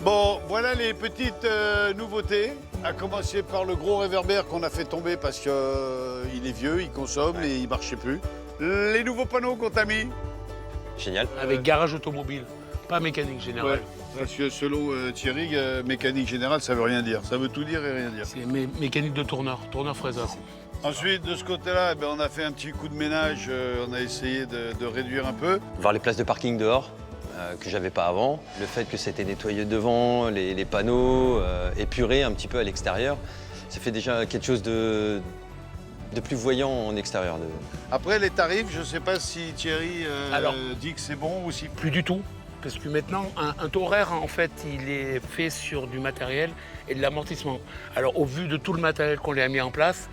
Bon, voilà les petites nouveautés. À commencer par le gros réverbère qu'on a fait tomber parce qu'il est vieux, il consomme et il ne marchait plus. Les nouveaux panneaux qu'on t'a mis. Génial. Avec garage automobile, pas mécanique générale. Ouais, parce que selon Thierry, mécanique générale, ça veut rien dire. Ça veut tout dire et rien dire. C'est mécanique de tourneur fraiseur. Ensuite, de ce côté-là, eh ben, on a fait un petit coup de ménage. On a essayé de réduire un peu. Voir les places de parking dehors, que j'avais pas avant. Le fait que c'était nettoyé devant, les panneaux, épuré un petit peu à l'extérieur. Ça fait déjà quelque chose de plus voyant en extérieur. Après, les tarifs, je ne sais pas si Thierry Alors, dit que c'est bon ou si... Plus du tout, parce que maintenant, un taux horaire, en fait, il est fait sur du matériel et de l'amortissement. Alors, au vu de tout le matériel qu'on lui a mis en place,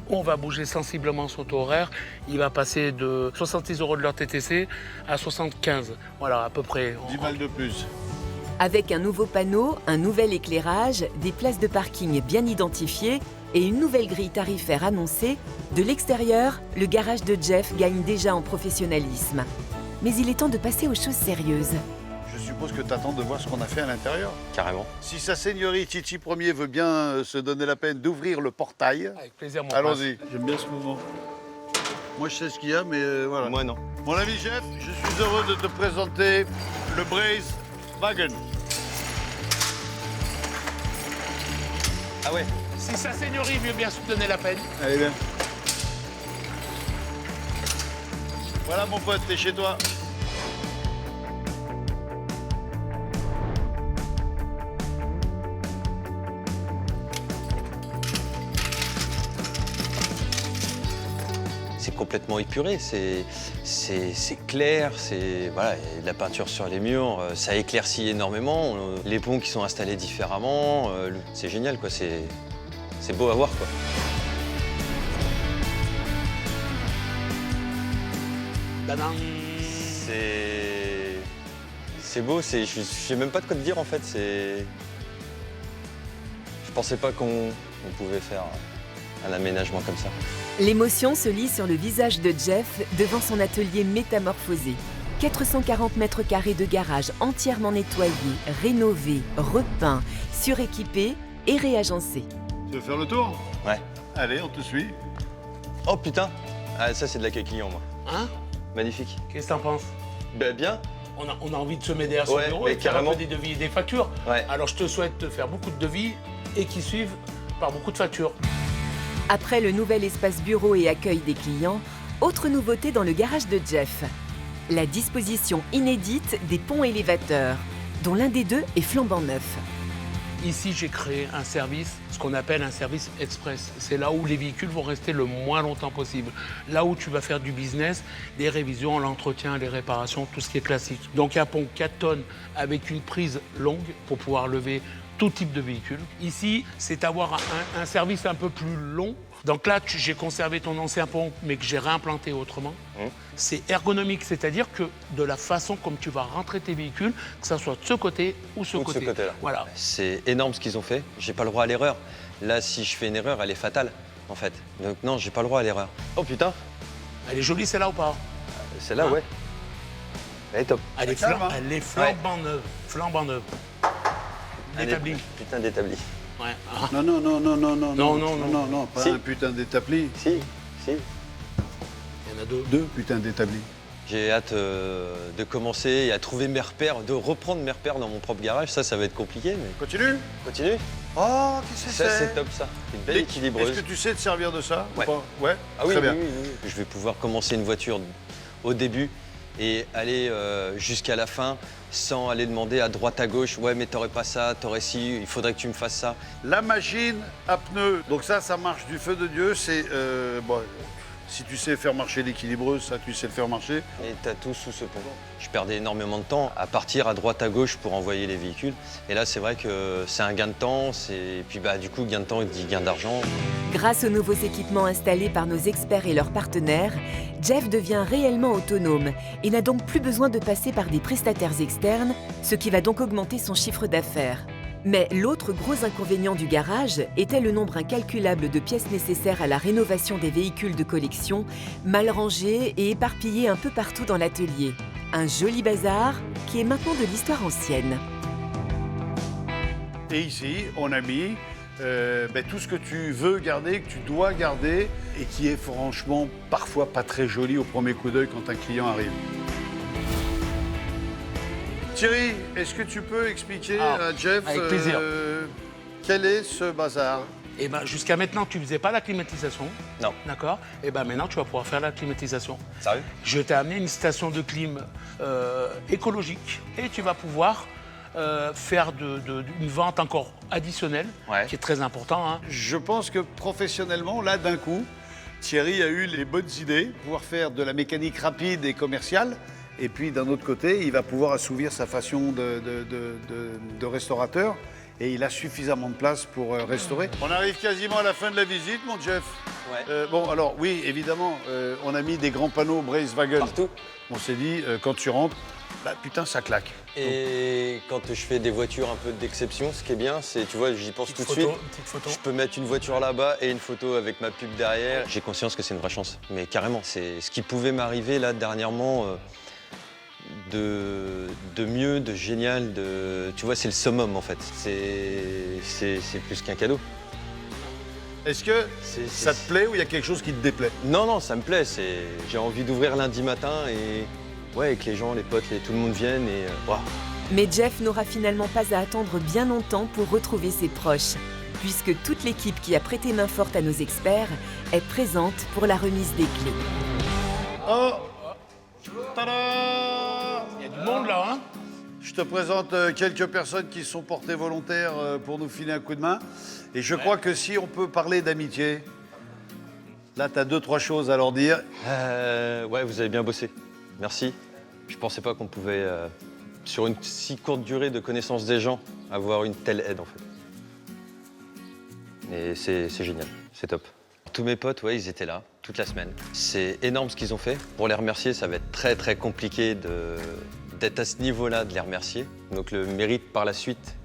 on va bouger sensiblement son taux horaire. Il va passer de 66 € de leur TTC à 75. Voilà, à peu près. 10 balles de plus. Avec un nouveau panneau, un nouvel éclairage, des places de parking bien identifiées et une nouvelle grille tarifaire annoncée, de l'extérieur, le garage de Jeff gagne déjà en professionnalisme. Mais il est temps de passer aux choses sérieuses. Je suppose que tu attends de voir ce qu'on a fait à l'intérieur. Carrément. Si sa seigneurie Titi Ier veut bien se donner la peine d'ouvrir le portail, Avec plaisir, mon allons-y. J'aime bien ce mouvement. Moi, je sais ce qu'il y a, mais voilà. Moi, non. Mon ami Jeff, je suis heureux de te présenter le Braze Wagon. Ah ouais. Si sa seigneurie veut bien se donner la peine. Allez, bien. Voilà, mon pote, t'es chez toi. C'est complètement épuré, c'est clair, voilà, il y a de la peinture sur les murs, ça éclaircit énormément, les ponts qui sont installés différemment, c'est génial quoi, c'est beau à voir quoi. Tadam. C'est beau, je sais même pas de quoi te dire en fait, je pensais pas qu'on pouvait faire un aménagement comme ça. L'émotion se lit sur le visage de Jeff devant son atelier métamorphosé. 440 mètres carrés de garage entièrement nettoyés, rénovés, repeints, suréquipés et réagencés. Tu veux faire le tour? Ouais. Allez, on te suit. Oh putain, ah, ça c'est de l'accueil client moi. Hein? Magnifique. Qu'est-ce que t'en penses? Ben bien. On a envie de se mettre derrière son Ouais, bureau mais et de faire un carrément. peu des devis et des factures. Ouais. Alors je te souhaite de faire beaucoup de devis et qui suivent par beaucoup de factures. Après le nouvel espace bureau et accueil des clients, autre nouveauté dans le garage de Jeff. La disposition inédite des ponts élévateurs, dont l'un des deux est flambant neuf. Ici, j'ai créé un service, ce qu'on appelle un service express. C'est là où les véhicules vont rester le moins longtemps possible. Là où tu vas faire du business, les révisions, l'entretien, les réparations, tout ce qui est classique. Donc un pont 4 tonnes avec une prise longue pour pouvoir lever tout type de véhicule. Ici, c'est avoir un service un peu plus long. Donc là, j'ai conservé ton ancien pont, mais que j'ai réimplanté autrement. C'est ergonomique, c'est-à-dire que de la façon comme tu vas rentrer tes véhicules, que ça soit de ce côté ou ce côté. De ce côté-là. Voilà. C'est énorme ce qu'ils ont fait. J'ai pas le droit à l'erreur. Là, si je fais une erreur, elle est fatale, en fait. Donc non, j'ai pas le droit à l'erreur. Oh putain, Elle est jolie, celle-là ou pas? celle-là, Hein? ouais. Elle est top. Elle est, calme, hein. elle est flambant neuve. Flambant neuve. D'établi. Putain d'établi. Ouais. Non, non, non, non, non, non, Non, pas Si. un putain d'établi. Si, si. Il y en a deux. Deux putains d'établis. J'ai hâte de commencer et à trouver mes repères, de reprendre mes repères dans mon propre garage. Ça va être compliqué, mais Continue. continue. Oh, qu'est-ce que Ça, c'est c'est? top, ça. Une belle équilibreuse. Est-ce que tu sais te servir de ça ou Ouais. pas? Ouais. Ah oui, Très bien. oui, oui, oui. Je vais pouvoir commencer une voiture au début et aller jusqu'à la fin sans aller demander à droite à gauche, ouais mais t'aurais pas ça, t'aurais ci, il faudrait que tu me fasses ça. La machine à pneus. Donc ça marche du feu de Dieu. C'est bon, si tu sais faire marcher l'équilibreuse, ça tu sais le faire marcher. Et t'as tout sous ce pont. Je perdais énormément de temps à partir à droite à gauche pour envoyer les véhicules. Et là c'est vrai que c'est un gain de temps, et puis bah du coup gain de temps dit gain d'argent. Grâce aux nouveaux équipements installés par nos experts et leurs partenaires, Jeff devient réellement autonome et n'a donc plus besoin de passer par des prestataires externes, ce qui va donc augmenter son chiffre d'affaires. Mais l'autre gros inconvénient du garage était le nombre incalculable de pièces nécessaires à la rénovation des véhicules de collection, mal rangées et éparpillées un peu partout dans l'atelier. Un joli bazar qui est maintenant de l'histoire ancienne. Et ici, on a mis tout ce que tu veux garder, que tu dois garder, et qui est franchement parfois pas très joli au premier coup d'œil quand un client arrive. Thierry, est-ce que tu peux expliquer à Jeff avec plaisir. Quel est ce bazar? Et ben jusqu'à maintenant, tu faisais pas la climatisation. Non. D'accord. Et ben maintenant, tu vas pouvoir faire la climatisation. Sérieux? Je t'ai amené une station de clim écologique et tu vas pouvoir faire une vente encore additionnelle, Ouais. qui est très important. Hein. Je pense que professionnellement, là, d'un coup, Thierry a eu les bonnes idées, pouvoir faire de la mécanique rapide et commerciale. Et puis, d'un autre côté, il va pouvoir assouvir sa façon de restaurateur. Et il a suffisamment de place pour restaurer. On arrive quasiment à la fin de la visite, mon Jeff. Ouais. Bon, alors, oui, évidemment, on a mis des grands panneaux Bracewagen. Partout. On s'est dit, quand tu rentres, bah, putain, ça claque. Et quand je fais des voitures un peu d'exception, ce qui est bien, c'est, tu vois, j'y pense tout de suite. Une petite photo. Je peux mettre une voiture là-bas et une photo avec ma pub derrière. J'ai conscience que c'est une vraie chance. Mais carrément, c'est ce qui pouvait m'arriver là dernièrement de mieux, de génial, tu vois, c'est le summum en fait. C'est plus qu'un cadeau. Est-ce que ça te plaît ou il y a quelque chose qui te déplaît? Non, ça me plaît. J'ai envie d'ouvrir lundi matin et ouais, que les gens, les potes, tout le monde vienne et waouh. Mais Jeff n'aura finalement pas à attendre bien longtemps pour retrouver ses proches, puisque toute l'équipe qui a prêté main forte à nos experts est présente pour la remise des clés. Oh! Tada! Il y a du monde là, hein. Je te présente quelques personnes qui se sont portées volontaires pour nous filer un coup de main. Et je crois que si on peut parler d'amitié, là, tu as 2-3 choses à leur dire. Ouais, vous avez bien bossé. Merci. Je pensais pas qu'on pouvait, sur une si courte durée de connaissance des gens, avoir une telle aide en fait. Et c'est génial, c'est top. Tous mes potes, ouais, ils étaient là toute la semaine. C'est énorme ce qu'ils ont fait. Pour les remercier, ça va être très très compliqué d'être à ce niveau-là, de les remercier. Donc le mérite par la suite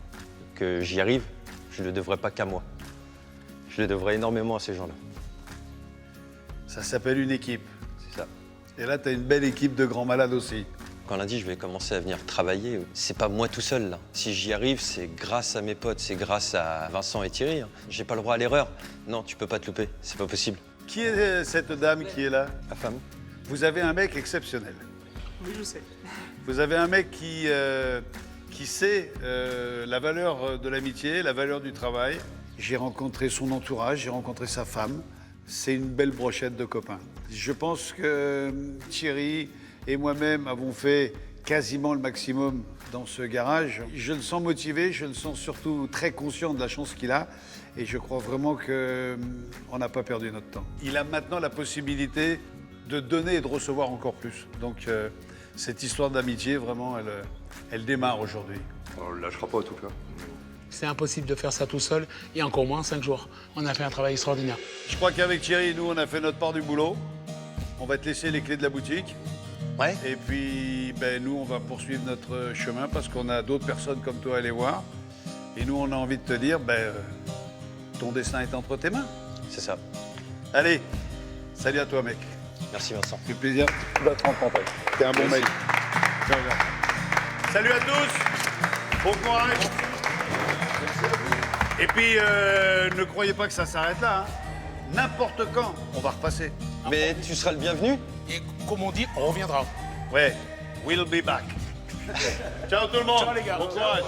que j'y arrive, je ne le devrais pas qu'à moi. Je le devrais énormément à ces gens-là. Ça s'appelle une équipe. C'est ça. Et là, tu as une belle équipe de grands malades aussi. Quand lundi, je vais commencer à venir travailler, c'est pas moi tout seul, là. Si j'y arrive, c'est grâce à mes potes, c'est grâce à Vincent et Thierry. Hein. J'ai pas le droit à l'erreur. Non, tu peux pas te louper, c'est pas possible. Qui est cette dame qui est là? Ma femme? Vous avez un mec exceptionnel. Oui, je sais. Vous avez un mec qui sait la valeur de l'amitié, la valeur du travail. J'ai rencontré son entourage, j'ai rencontré sa femme. C'est une belle brochette de copains. Je pense que Thierry et moi-même avons fait quasiment le maximum dans ce garage. Je le sens motivé, je le sens surtout très conscient de la chance qu'il a. Et je crois vraiment qu'on n'a pas perdu notre temps. Il a maintenant la possibilité de donner et de recevoir encore plus. Donc cette histoire d'amitié, vraiment, elle démarre aujourd'hui. On ne lâchera pas en tout cas. C'est impossible de faire ça tout seul, et encore moins en 5 jours. On a fait un travail extraordinaire. Je crois qu'avec Thierry, nous, on a fait notre part du boulot. On va te laisser les clés de la boutique. Ouais. Et puis, nous, on va poursuivre notre chemin parce qu'on a d'autres personnes comme toi à aller voir. Et nous, on a envie de te dire, ton destin est entre tes mains. C'est ça. Allez, salut à toi, mec. Merci Vincent. C'est plaisir de te rencontrer. T'es un bon mec. Ciao, ciao. Salut à tous. Bon courage. Et puis, ne croyez pas que ça s'arrête là. Hein. N'importe quand, on va repasser. Mais tu seras le bienvenu. Et comme on dit, on reviendra. Ouais, we'll be back. Ciao tout le monde. Ciao, les gars. Bon courage.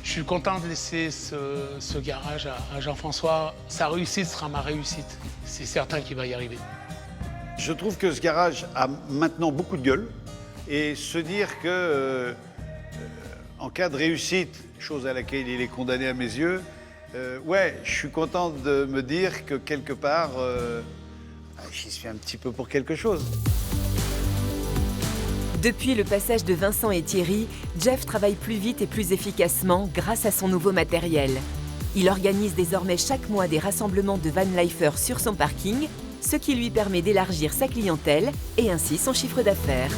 Je suis content de laisser ce garage à Jean-François. Sa réussite sera ma réussite. C'est certain qu'il va y arriver. Je trouve que ce garage a maintenant beaucoup de gueule. Et se dire que, en cas de réussite, chose à laquelle il est condamné à mes yeux, ouais, je suis content de me dire que quelque part, j'y suis un petit peu pour quelque chose. Depuis le passage de Vincent et Thierry, Jeff travaille plus vite et plus efficacement grâce à son nouveau matériel. Il organise désormais chaque mois des rassemblements de vanlifers sur son parking, ce qui lui permet d'élargir sa clientèle et ainsi son chiffre d'affaires.